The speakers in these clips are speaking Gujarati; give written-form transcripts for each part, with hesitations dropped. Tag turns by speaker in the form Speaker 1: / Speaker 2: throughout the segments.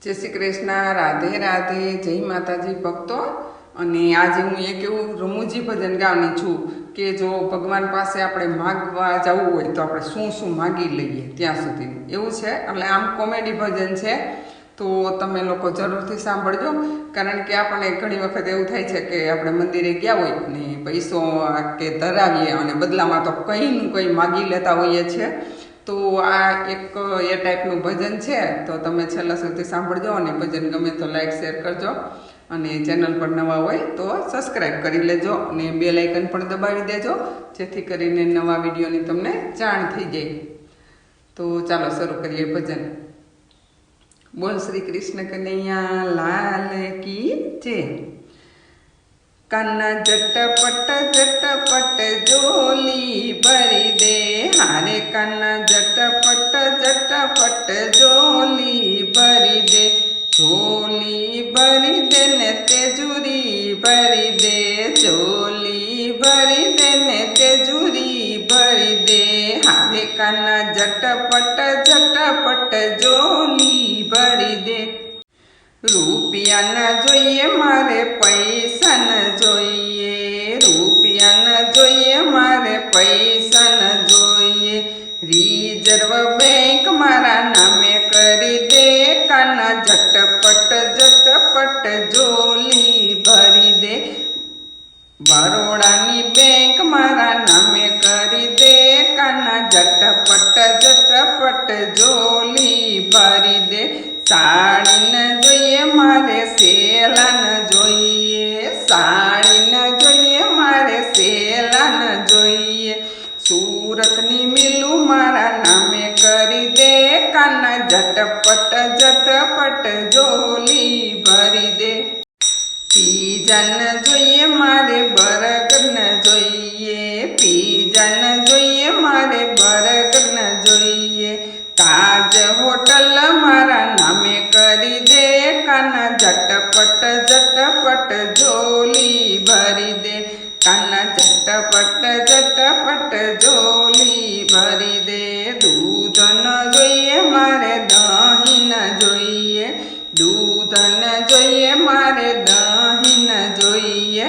Speaker 1: જય શ્રી કૃષ્ણ, રાધે રાધે, જય માતાજી ભક્તો। અને આજે હું એક એવું રમૂજી ભજન ગાવાની છું કે જો ભગવાન પાસે આપણે માગવા જવું હોય તો આપણે શું શું માગી લઈએ ત્યાં સુધીનું એવું છે। એટલે આમ કોમેડી ભજન છે, તો તમે લોકો જરૂરથી સાંભળજો। કારણ કે આપણને ઘણી વખત એવું થાય છે કે આપણે મંદિરે ગયા હોય ને પૈસો કે ધરાવીએ અને બદલામાં તો કંઈનું કંઈ માગી લેતા હોઈએ છીએ। તો આ એક એ ટાઈપનું ભજન છે, તો તમે છેલ્લા સુધી સાંભળજો અને ભજન ગમે તો લાઈક શેર કરજો અને ચેનલ પર નવા હોય તો સબસ્ક્રાઈબ કરી લેજો અને બેલ આઇકન પણ દબાવી દેજો, જેથી કરીને નવા વિડીયોની તમને જાણ થઈ જાય। તો ચાલો શરૂ કરીએ ભજન। બોલ શ્રી કૃષ્ણ કનૈયા લાલ કી જય। કાના જટપટ જોલી ભરી દે, હારે કાના જટપટ જોલી ભરી દે, ઝોલી ભરી દે ને તેજુરી ભરી દે, ઝોલી ભરી દે ને તેજુરી ભરી દે, હારે કાના જટપટ જોલી ભરી દે। રૂપિયા ના જોઈએ મારે પૈસા ન જોઈએ, રૂપિયા ન જોઈએ મારે પૈસા ન જોઈએ, રિઝર્વ બેંક મારા નામે કરી દે, કાના જટપટ જોલી ભરી દે, બરોડાની બેંક મારા નામે કરી દે, કાના જટપટ જોલી ભરી દે, સાડી ન જોઈએ મારે સેલા ન જોઈએ, સાડી ન જોઈએ મારે સેલા ન જોઈએ, સુરતની મિલું મારા નામે કરી દે, કાના જટપટ જોલી ભરી દે। પીઝા ન જોઈએ મારે બર્ગર ન જોઈએ, પીઝા ન જોઈએ મારે બર્ગર ન જોઈએ, તાજ હોટલ મારા નામે કરી દે, કાના જટપટ જોલી ભરી દે, કાના જટપટ જોલી ભરી દે। દૂધ ન જોઈએ મારે દહીં ન જોઈએ, દૂધ ન જોઈએ મારે દહીં ન જોઈએ,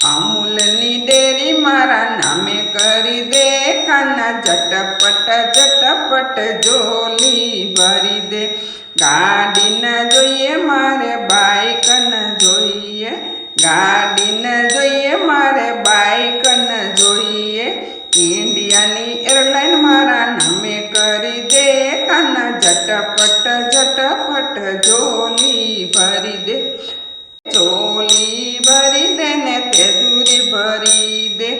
Speaker 1: અમૂલની ડેરી મારા નામે કરી દે, કાના જટપટ જોલી ભરી દે। ગાડી ન જોઈએ મારે બાઈક ન જોઈએ, ગાડી ન જોઈએ મારે બાઈક ન જોઈએ, ઇન્ડિયાની એરલાઇન મારા નામે કરી દે, કાના જટપટ જોલી ભરી દે, ચોલી ભરી દે ને તેજુરી ભરી દે,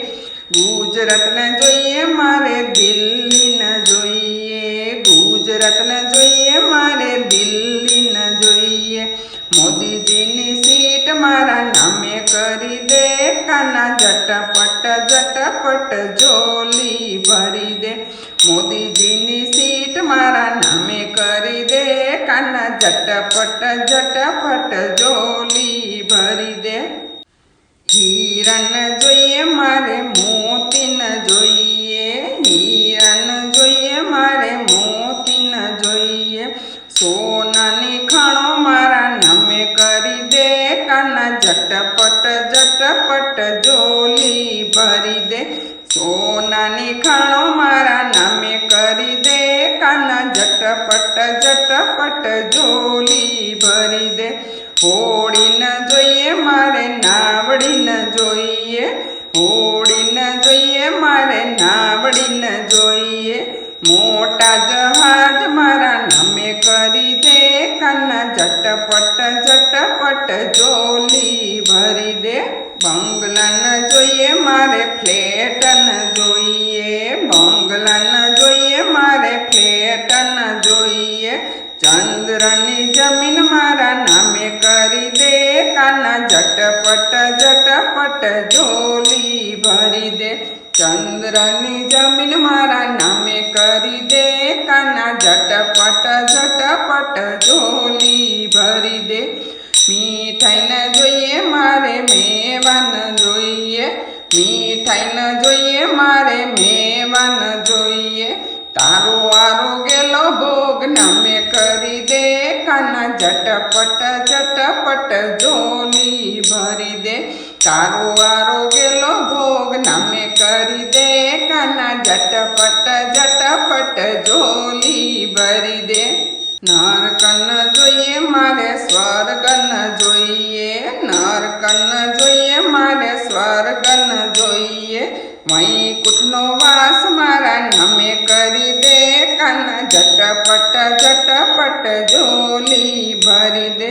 Speaker 1: ગુજરાત ન જોઈએ મારે દિલ્હી ન જોઈએ, ગુજરાત ન જોઈએ મારે દિલ્હી ન જોઈએ, મોદીજીની સીટ મારા નામે કરી દે, કાના જટપટ જોલી ભરી દે, મોદીજીની સીટ મારા નામે કરી દે, કાના જટપટ જોલી ભરી દે। હીરા ન જોઈએ મારે મોતી ન જોઈએ, હીરા ન જોઈએ મારે મોતી ન જોઈએ, સોનાની ખાણો મારા નામે કરી દે, કાના જટપટ જોલી ભરી દે, સોનાની ખાણો મારા નામે કરી દે, કાના જટપટ જોલી ભરી દે। હોળી ન જોઈએ મારે નાવડી ન જોઈએ, હોળી ન જોઈએ મારે નાવડી ન જોઈએ, મોટા જહાજ મારા નામે કરી દે, કાના જટપટ જોલી ભરી દે। બંગલા ન જોઈએ મારે ફ્લેટ ન જોઈએ, બંગલા ન જોઈએ મારે ફ્લેટ ન જોઈએ, ચંદ્રની જમીન મારા નામે કરી દે, કાના જટપટ જોલી ભરી દે, ચંદ્રની જમીન મારા નામે કરી દે, કાના જટપટ જોલી ભરી દે। મીઠાઈ ન જોઈએ મારે મેવા ન જોઈએ, મીઠાઈ ન જોઈએ મારે મેવા ન જોઈએ, તારો આરો ગેલો ભોગ નામે કરી દે, કાના ઝટપટ ઝટપટ ઝોલી ભરી દે તારો વારો ગેલો ભોગ નામે કરી દે કાના ઝટપટ ઝટપટ ઝોલી ભરી દે નરકન જોઈએ મારે સ્વર્ગન જોઈએ નરકન જોઈએ મારે સ્વર્ગન જોઈએ વૈકુંઠનો વાસ મારા નામે કરી દે કાના ઝટપટ ઝટપટ ઝોલી ભરી દે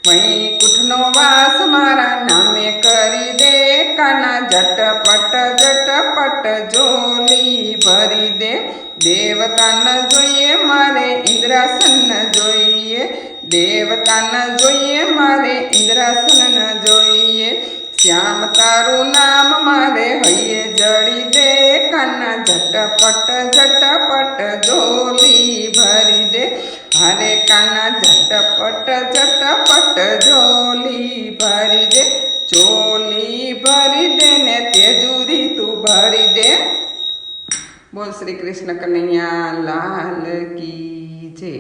Speaker 1: વૈકુંઠનો વાસ મારા નામે કરી દે કાના ઝટપટ ઝટપટ ઝોલી ભરી દે દેવતાન જોઈએ મારે ઇન્દ્રાસન જોઈએ દેવતાન જોઈએ મારે ઇન્દ્રાસન જોઈએ શ્યામ તારું નામ મારે હૈયે જડી દે કાના ઝટપટ ઝટપટ ઝોલી ભરી દે હરે કાના ઝટપટ ઝટપટ ઝોલી ભરી દે ઝોલી ભરી દે ને તેજુરી તું ભરી દે બોલ શ્રી કૃષ્ણ કનૈયા લાલ કી જય।